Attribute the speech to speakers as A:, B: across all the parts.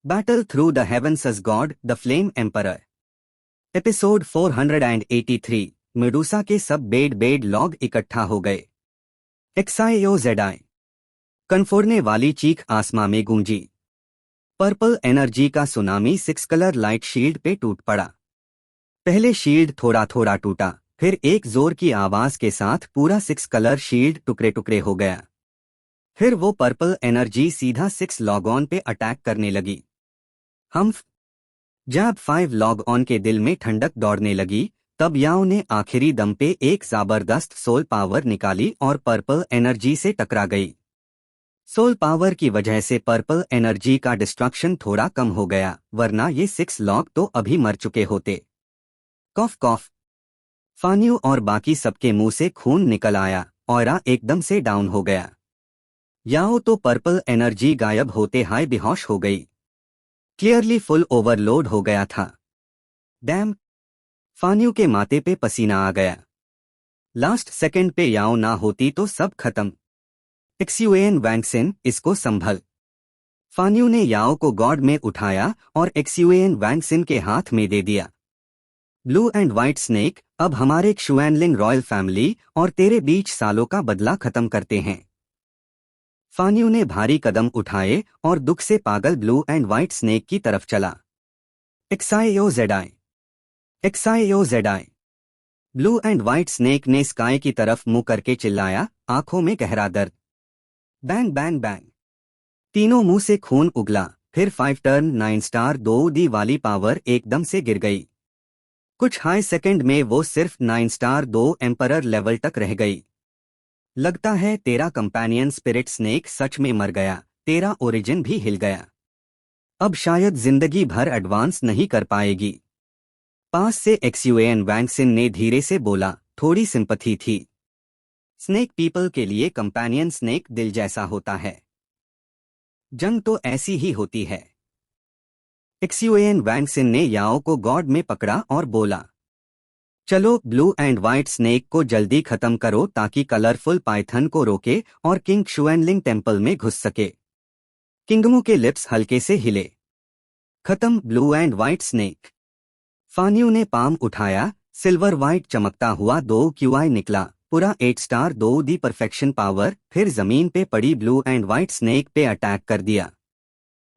A: Battle Through the Heavens as God, the Flame Emperor. Episode 483। Medusa के सब bed log इकट्ठा हो गए। XIOZI। कन्फोड़ने वाली चीख आसमां में गूंजी। पर्पल एनर्जी का सुनामी 6 कलर लाइट शील्ड पे टूट पड़ा। पहले शील्ड थोड़ा थोड़ा टूटा, फिर एक जोर की आवाज के साथ पूरा 6 कलर शील्ड टुकड़े टुकड़े हो गया। फिर वो पर्पल एनर्जी सीधा 6 लॉग ऑन पे अटैक करने लगी। हम्फ। जब 5 लॉग ऑन के दिल में ठंडक दौड़ने लगी, तब याओ ने आखिरी दम पे एक जबरदस्त सोल पावर निकाली और पर्पल एनर्जी से टकरा गई। सोल पावर की वजह से पर्पल एनर्जी का डिस्ट्रक्शन थोड़ा कम हो गया, वरना ये 6 लॉग तो अभी मर चुके होते। कॉफ कॉफ। फान्यू और बाकी सबके मुंह से खून निकल आया, ऑरा एकदम से डाउन हो गया। याओ तो पर्पल एनर्जी गायब होते हाय बेहोश हो गई। क्लियरली फुल ओवरलोड हो गया था। डैम। फान्यू के माथे पे पसीना आ गया। लास्ट सेकंड पे याओ ना होती तो सब खत्म। एक्सयूएन वैंगसिन, इसको संभल। फान्यू ने याओ को गॉड में उठाया और एक्सयूएन वैंगसिन के हाथ में दे दिया। ब्लू एंड व्हाइट स्नेक, अब हमारे क्षुएनलिंग रॉयल फैमिली और तेरे बीच सालों का बदला खत्म करते हैं। फान्यू ने भारी कदम उठाए और दुख से पागल ब्लू एंड व्हाइट स्नेक की तरफ चला। XIOZI। XIOZI। Blue and white snake ने स्काई की तरफ मुंह करके चिल्लाया, आंखों में गहरा दर्द। Bang bang bang. तीनों मुंह से खून उगला, फिर 5 टर्न 9 स्टार 2D वाली पावर एकदम से गिर गई। कुछ हाई सेकंड में वो सिर्फ 9 स्टार 2 एम्परर लेवल तक रह गई। लगता है तेरा कंपेनियन स्पिरिट स्नेक सच में मर गया, तेरा ओरिजिन भी हिल गया। अब शायद जिंदगी भर एडवांस नहीं कर पाएगी। पास से एक्सयूएन वैंगसिन ने धीरे से बोला, थोड़ी सिंपथी थी। स्नेक पीपल के लिए कंपेनियन स्नेक दिल जैसा होता है। जंग तो ऐसी ही होती है। एक्सयूएन वैंगसिन ने याओ को गॉड में पकड़ा और बोला, चलो ब्लू एंड व्हाइट स्नेक को जल्दी खत्म करो ताकि कलरफुल पाइथन को रोके और किंग क्षुएनलिंग टेम्पल में घुस सके। किंगमू के लिप्स हल्के से हिले। खत्म ब्लू एंड व्हाइट स्नेक। फान्यू ने पाम उठाया, सिल्वर व्हाइट चमकता हुआ 2 QI निकला, पूरा 8 स्टार 2D परफेक्शन पावर, फिर जमीन पे पड़ी ब्लू एंड व्हाइट स्नेक पे अटैक कर दिया।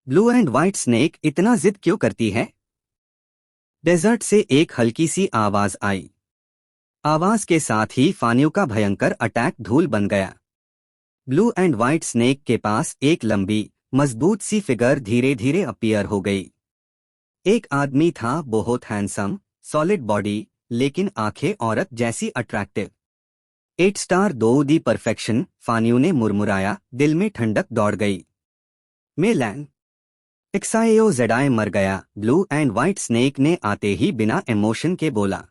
A: ब्लू एंड व्हाइट स्नेक इतना जिद क्यों करती है? डेजर्ट से एक हल्की सी आवाज आई। आवाज के साथ ही फान्यू का भयंकर अटैक धूल बन गया। ब्लू एंड व्हाइट स्नेक के पास एक लंबी, मजबूत सी फिगर धीरे धीरे अपीयर हो गई। एक आदमी था, बहुत हैंडसम, सॉलिड बॉडी, लेकिन आंखें औरत जैसी अट्रैक्टिव। 8 स्टार 2D परफेक्शन, फान्यू ने मुरमुराया, दिल में ठंडक दौड़ गई। मेलैन। XIOZI मर गया, ब्लू एंड व्हाइट स्नेक ने आते ही बिना इमोशन के बोला।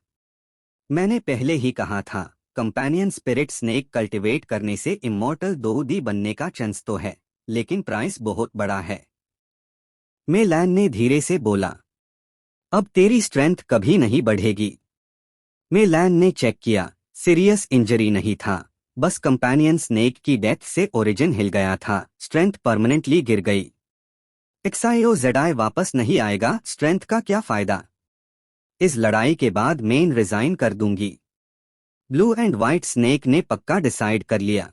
A: मैंने पहले ही कहा था, कंपेनियन स्पिरिट स्नेक कल्टिवेट करने से इमॉर्टल 2D बनने का चांस तो है, लेकिन प्राइस बहुत बड़ा है। मेलैन ने धीरे से बोला, अब तेरी स्ट्रेंथ कभी नहीं बढ़ेगी। मेलैन ने चेक किया, सीरियस इंजरी नहीं था, बस कंपेनियन स्नेक की डेथ से ओरिजिन हिल गया था, स्ट्रेंथ परमानेंटली गिर गई। XIOZI वापस नहीं आएगा, स्ट्रेंथ का क्या फायदा? इस लड़ाई के बाद मेन रिजाइन कर दूंगी। ब्लू एंड व्हाइट स्नेक ने पक्का डिसाइड कर लिया।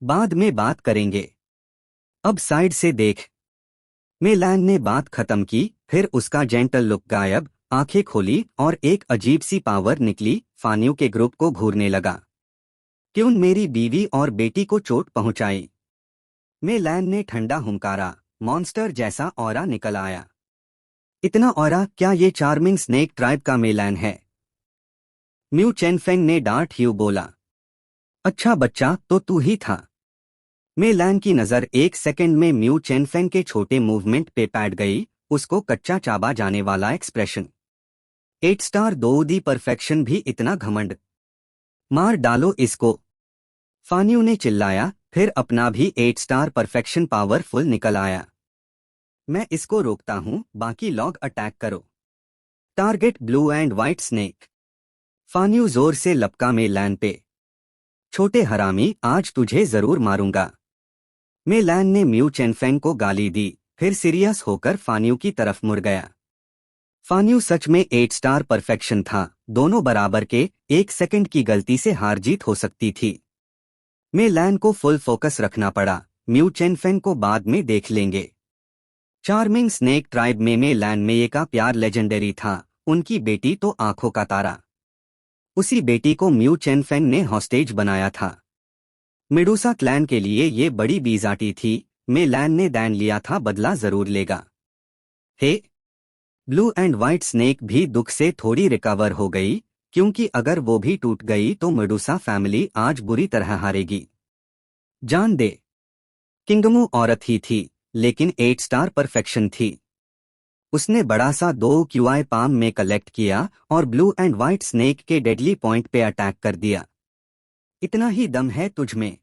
A: बाद में बात करेंगे, अब साइड से देख। मेलैन ने बात खत्म की, फिर उसका जेंटल लुक गायब, आंखें खोली और एक अजीब सी पावर निकली, फान्यू के ग्रुप को घूरने लगा। क्यों मेरी बीवी और बेटी को चोट पहुंचाई? मेलैन ने ठंडा हुंकारा, मॉन्स्टर जैसा ऑरा निकल आया। इतना ऑरा? क्या ये चार्मिंग स्नेक ट्राइब का मेलैन है? म्यू चेनफेंग ने डांट ह्यू बोला। अच्छा बच्चा, तो तू ही था। मेलैन की नजर एक सेकंड में म्यू चेनफेंग के छोटे मूवमेंट पे पैड गई, उसको कच्चा चाबा जाने वाला एक्सप्रेशन। 8 स्टार 2D परफेक्शन भी इतना घमंड? मार डालो इसको, फान्यू ने चिल्लाया, फिर अपना भी 8 स्टार परफेक्शन पावरफुल निकल आया। मैं इसको रोकता हूं, बाकी लॉग अटैक करो। Target blue and white snake. फान्यू जोर से लपका मेलैन पे। छोटे हरामी, आज तुझे जरूर मारूंगा। मेलैन ने म्यू चेनफेंग को गाली दी, फिर सीरियस होकर फान्यू की तरफ मुड़ गया। फान्यू सच में 8 स्टार परफेक्शन था, दोनों बराबर के, 1 सेकंड की गलती से हार जीत हो सकती थी। मे लैन को फुल फोकस रखना पड़ा, म्यू चेनफेन को बाद में देख लेंगे। चार्मिंग स्नेक ट्राइब में मे लैन मेये का प्यार लेजेंडरी था, उनकी बेटी तो आंखों का तारा। उसी बेटी को म्यू चेनफेन ने हॉस्टेज बनाया था। मेडूसा क्लैन के लिए ये बड़ी बीजाटी थी, मे लैन ने दैन लिया था, बदला जरूर लेगा। हे, ब्लू एंड व्हाइट स्नेक भी दुख से थोड़ी रिकवर हो गई, क्योंकि अगर वो भी टूट गई तो मेडूसा फैमिली आज बुरी तरह हारेगी। जान दे, किंगमू औरत ही थी, लेकिन 8 स्टार परफेक्शन थी। उसने बड़ा सा 2 क्यूआई पाम में कलेक्ट किया और ब्लू एंड व्हाइट स्नेक के डेडली पॉइंट पे अटैक कर दिया। इतना ही दम है तुझ में।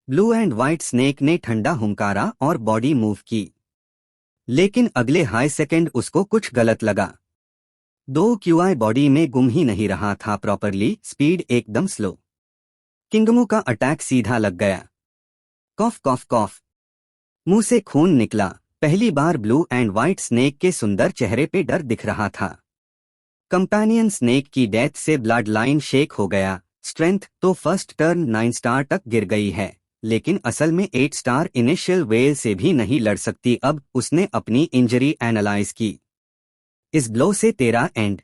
A: ब्लू एंड व्हाइट स्नेक ने ठंडा हुंकारा और बॉडी मूव की, लेकिन अगले हाई सेकंड उसको कुछ गलत लगा। 2 क्यूआई बॉडी में गुम ही नहीं रहा था प्रॉपरली, स्पीड एकदम स्लो। किंगमू का अटैक सीधा लग गया। कॉफ कॉफ कॉफ, मुंह से खून निकला। पहली बार ब्लू एंड व्हाइट स्नेक के सुंदर चेहरे पे डर दिख रहा था। कंपेनियन स्नेक की डेथ से ब्लड लाइन शेक हो गया। स्ट्रेंथ तो फर्स्ट टर्न 9 स्टार तक गिर गई है, लेकिन असल में 8 स्टार इनिशियल वेल से भी नहीं लड़ सकती। अब उसने अपनी इंजरी एनालाइज की। इस ब्लो से तेरा एंड।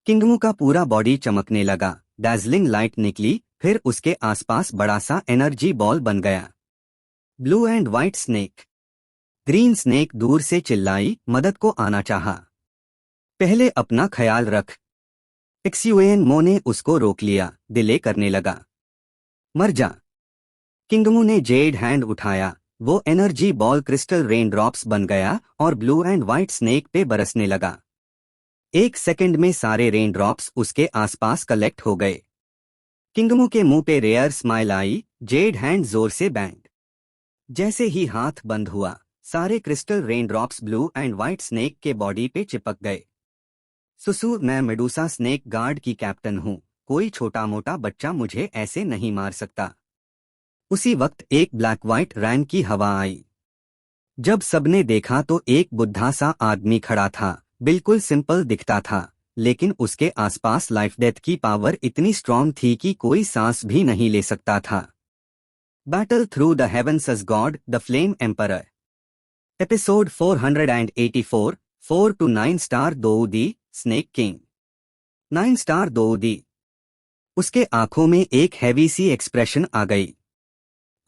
A: किंगमू का पूरा बॉडी चमकने लगा, डैजलिंग लाइट निकली, फिर उसके आसपास बड़ा सा एनर्जी बॉल बन गया। Blue and white snake. Green snake दूर से चिल्लाई, मदद को आना चाहा। पहले अपना ख्याल रख। एक्सयूएन मो ने उसको रोक लिया, डिले करने लगा। मर जा। किंगमू ने जेड हैंड उठाया, वो energy ball crystal rain drops बन गया और ब्लू एंड व्हाइट स्नेक पे बरसने लगा। 1 सेकंड में सारे रेन ड्रॉप्स उसके आसपास कलेक्ट हो गए। किंगमू के मुंह पे रेयर स्माइल आई, जेड हैंड जोर से बैंड। जैसे ही हाथ बंद हुआ, सारे crystal rain drops blue and white snake के बॉडी पे चिपक गए। सुसु, मैं मेडूसा स्नेक गार्ड की कैप्टन हूँ, कोई छोटा मोटा बच्चा मुझे ऐसे नहीं मार सकता। उसी वक्त एक ब्लैक व्हाइट रैन की हवा आई। जब सबने देखा तो एक बुढ़ा सा आदमी खड़ा था, बिल्कुल सिंपल दिखता था, लेकिन उसके आसपास लाइफ डेथ की पावर इतनी स्ट्रॉन्ग थी कि कोई सांस भी नहीं ले सकता था। Battle through the heavens age god, the flame emperor. Episode 484, 4 to 9 star दोउदी, स्नेक किंग। 9 स्टार दोउदी। उसके आंखों में एक हैवी सी एक्सप्रेशन आ गई।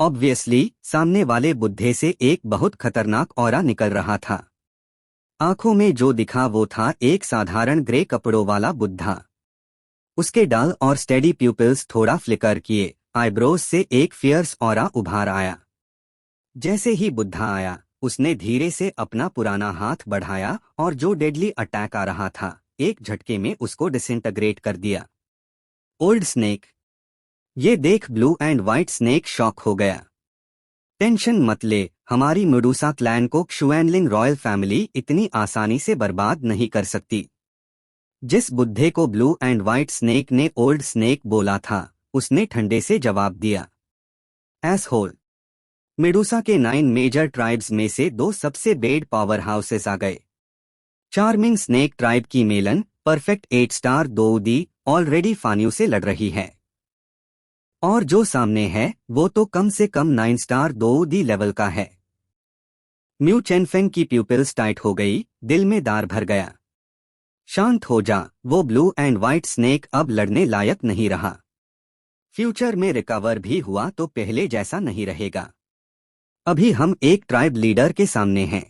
A: ऑब्वियसली सामने वाले बुड्ढे से एक बहुत खतरनाक ऑरा निकल रहा था। आंखों में जो दिखा वो था एक साधारण ग्रे कपड़ों वाला बुड्ढा। उसके डल और स्टेडी प्यूपिल्स थोड़ा फ्लिकर किए, आईब्रोज से एक फियर्स ऑरा उभार आया। जैसे ही बुड्ढा आया, उसने धीरे से अपना पुराना हाथ बढ़ाया और जो डेडली अटैक आ रहा था, एक झटके में उसको डिसइंटीग्रेट कर दिया। Old snake. ये देख blue and white snake shock हो गया। टेंशन मत ले, हमारी मेडूसा क्लैन को क्षुएनलिंग रॉयल फैमिली इतनी आसानी से बर्बाद नहीं कर सकती। जिस बुड्ढे को ब्लू एंड व्हाइट स्नेक ने ओल्ड स्नेक बोला था, उसने ठंडे से जवाब दिया, एसहोल। मेडूसा के 9 मेजर ट्राइब्स में से 2 सबसे बेड पावर हाउसेस आ गए। चार्मिंग स्नेक ट्राइब की मेलन, परफेक्ट 8 स्टार दोउदी, ऑलरेडी फान्यू से लड़ रही है। और जो सामने है, वो तो कम से कम 9 स्टार दोउदी लेवल का है। म्यू चेनफेंग की प्यूपिल्स टाइट हो गई, दिल में दार भर गया। शांत हो जा, वो ब्लू एंड व्हाइट स्नेक अब लड़ने लायक नहीं रहा। फ्यूचर में रिकवर भी हुआ तो पहले जैसा नहीं रहेगा। अभी हम एक ट्राइब लीडर के सामने हैं।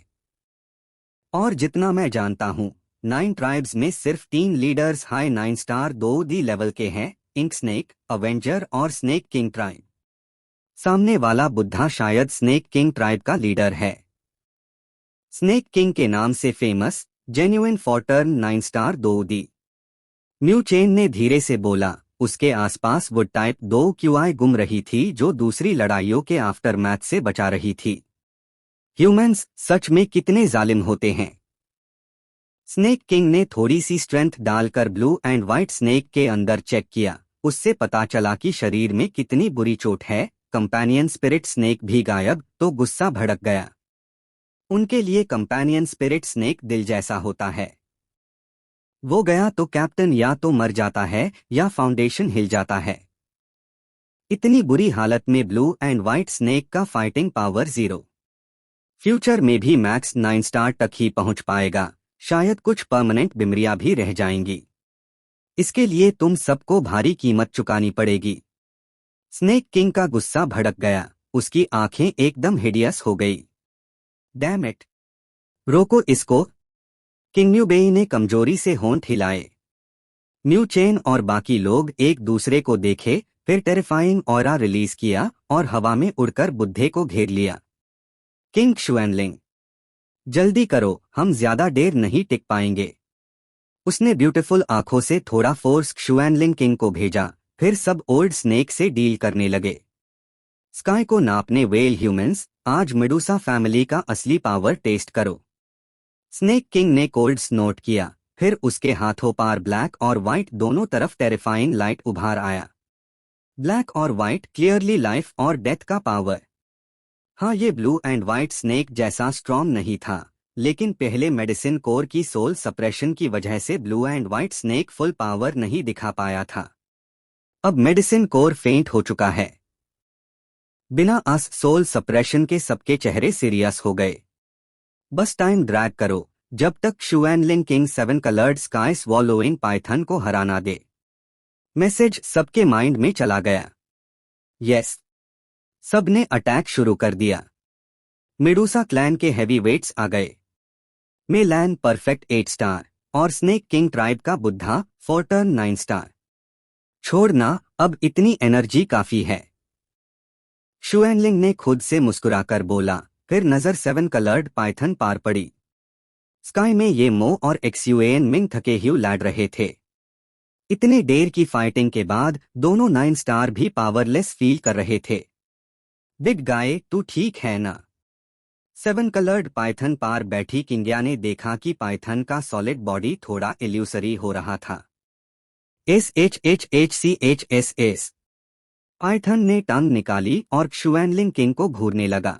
A: और जितना मैं जानता हूँ, 9 ट्राइब्स में सिर्फ 3 लीडर्स हाई 9 स्टार दोउदी लेवल के हैं, इंक स्नेक, अवेंजर और स्नेक किंग ट्राइब। सामने वाला बुड्ढा शायद स्नेक किंग ट्राइब का लीडर है। स्नेक किंग के नाम से famous, genuine for turn 9 star दोउदी। म्यू चेन ने धीरे से बोला। उसके आसपास वुड टाइप 2 क्यूआई गुम रही थी जो दूसरी लड़ाइयों के आफ्टर मैथ से बचा रही थी। ह्यूमंस सच में कितने जालिम होते हैं। स्नेक किंग ने थोड़ी सी स्ट्रेंथ डालकर ब्लू एंड व्हाइट स्नेक के अंदर चेक किया, उससे पता चला कि शरीर में कितनी बुरी चोट है। कंपेनियन स्पिरिट स्नेक भी गायब, तो गुस्सा भड़क गया। उनके लिए कंपेनियन स्पिरिट स्नेक दिल जैसा होता है। वो गया तो कैप्टन या तो मर जाता है या फाउंडेशन हिल जाता है। इतनी बुरी हालत में ब्लू एंड व्हाइट स्नेक का फाइटिंग पावर 0। फ्यूचर में भी मैक्स 9 स्टार तक ही पहुंच पाएगा, शायद कुछ परमानेंट बीमारियां भी रह जाएंगी। इसके लिए तुम सबको भारी कीमत चुकानी पड़ेगी। स्नेक किंग का गुस्सा भड़क गया, उसकी आंखें एकदम हिडियस हो गई। Damn it! रोको इसको! किंग न्यूबेई ने कमजोरी से होंठ हिलाए। न्यू चेन और बाकी लोग एक दूसरे को देखे, फिर टेरिफाइंग ऑरा रिलीज किया और हवा में उड़कर बुड्ढे को घेर लिया। किंग शुएनलिंग, जल्दी करो, हम ज्यादा देर नहीं टिक पाएंगे। उसने ब्यूटीफुल आंखों से थोड़ा फोर्स शुएनलिंग किंग को भेजा, फिर सब ओल्ड स्नेक से डील करने लगे। स्काई को नापने वेल ह्यूमंस, आज मेडूसा फैमिली का असली पावर टेस्ट करो। स्नेक किंग ने कोल्ड स्नोट किया, फिर उसके हाथों पार ब्लैक और व्हाइट दोनों तरफ टेरिफाइंग लाइट उभार आया। ब्लैक और व्हाइट क्लियरली लाइफ और डेथ का पावर। हाँ, ये ब्लू एंड व्हाइट स्नेक जैसा स्ट्रॉन्ग नहीं था, लेकिन पहले मेडिसिन कोर की सोल सप्रेशन की वजह से blue and white snake full power नहीं दिखा पाया था। अब मेडिसिन कोर फेंट हो चुका है। बिना अस सोल सप्रेशन के सबके चेहरे सीरियस हो गए। बस टाइम ड्रैग करो, जब तक शुएनलिंग king 7 coloured sky swallowing python को हराना दे। मैसेज सबके माइंड में चला गया। यस, सबने अटैक शुरू कर दिया। मेडूसा क्लैन के हैवी वेट्स आ गए। मेलैन परफेक्ट 8 स्टार और स्नेक किंग ट्राइब का बुद्धा फोर्टर्न 9 स्टार। छोड़ना, अब इतनी एनर्जी काफी है। शुएनलिंग ने खुद से मुस्कुराकर बोला, फिर नजर 7 कलर्ड पाइथन पार पड़ी। स्काई में ये मो और एक्सयूएन मिंग थके ह्यू लड़ रहे थे। इतने देर की फाइटिंग के बाद दोनों 9 स्टार भी पावरलेस फील कर रहे थे। बिग गाय, तू ठीक है ना? 7 कलर्ड पाइथन पार बैठी किंग्या ने देखा कि पाइथन का सॉलिड बॉडी थोड़ा इल्यूसरी हो रहा था। SHHHCHSS। पाइथन ने टंग निकाली और शुएनलिंग किंग को घूरने लगा।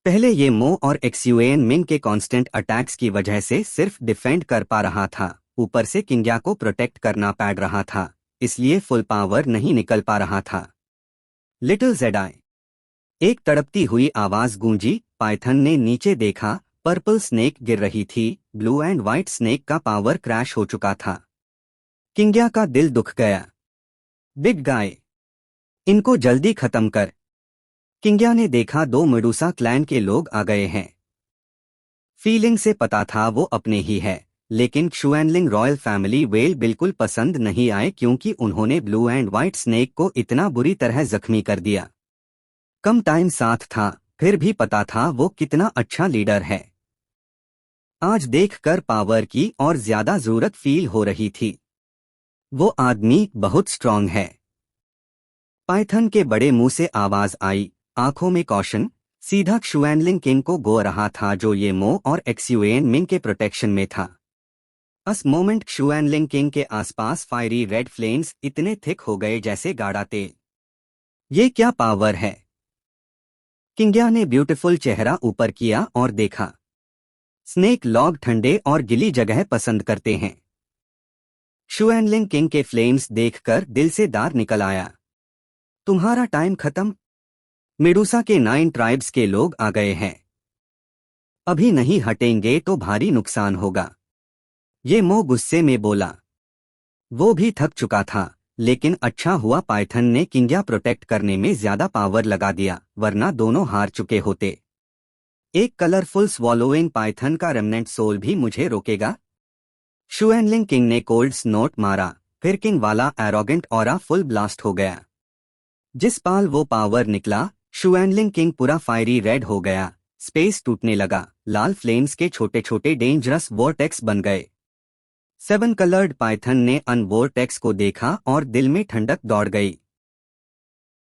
A: पहले ये मो और एक्सयूएन मिंग के कांस्टेंट अटैक्स की वजह से सिर्फ डिफेंड कर पा रहा था, ऊपर से किंग्या को प्रोटेक्ट करना पड़ रहा था, इसलिए फुल पावर नहीं निकल पा रहा था। Little Jedi! एक तड़पती हुई आवाज गूंजी। पाइथन ने नीचे देखा, पर्पल स्नेक गिर रही थी, ब्लू एंड व्हाइट स्नेक का पावर क्रैश हो चुका था। किंग्या का दिल दुख गया। बिग गाय, इनको जल्दी खत्म कर। किंग्या ने देखा 2 मेडूसा क्लैन के लोग आ गए हैं। फीलिंग से पता था वो अपने ही है, लेकिन शुएनलिंग रॉयल फैमिली वेल बिल्कुल पसंद नहीं आए क्योंकि उन्होंने ब्लू एंड व्हाइट स्नेक को इतना बुरी तरह जख्मी कर दिया। कम टाइम साथ था, फिर भी पता था वो कितना अच्छा लीडर है। आज देखकर पावर की और ज्यादा जरूरत फील हो रही थी। वो आदमी बहुत स्ट्रांग है। पाइथन के बड़े मुंह से आवाज आई, आंखों में कॉशन। सीधा शुएनलिंग किंग को गो रहा था जो ये मो और एक्सयूएन मिंग के प्रोटेक्शन में था। अस मोमेंट शुएनलिंग किंग के आसपास फायरी रेड फ्लेम्स इतने थिक हो गए जैसे गाढ़ा तेल। ये क्या पावर है? किंग्या ने ब्यूटीफुल चेहरा ऊपर किया और देखा। स्नेक लॉग ठंडे और गिली जगह पसंद करते हैं। शुएनलिंग किंग के फ्लेम्स देखकर दिल से दार निकल आया। तुम्हारा टाइम खत्म। मेडूसा के 9 ट्राइब्स के लोग आ गए हैं। अभी नहीं हटेंगे तो भारी नुकसान होगा। ये मो गुस्से में बोला। वो भी थक चुका था, लेकिन अच्छा हुआ पाइथन ने किंग्या प्रोटेक्ट करने में ज्यादा पावर लगा दिया, वरना दोनों हार चुके होते। एक कलरफुल स्वॉलोइंग पाइथन का रेमनेंट सोल भी मुझे रोकेगा? शुएनलिंग किंग ने कोल्ड स्नोट मारा, फिर किंग वाला एरोगेंट ऑरा फुल ब्लास्ट हो गया। जिस पाल वो पावर निकला, शुएनलिंग किंग पूरा फायरी रेड हो गया। स्पेस टूटने लगा, लाल फ्लेम्स के छोटे छोटे डेंजरस वॉर्टेक्स बन गए। 7 कलर्ड पाइथन ने अन वॉर्टेक्स को देखा और दिल में ठंडक दौड़ गई।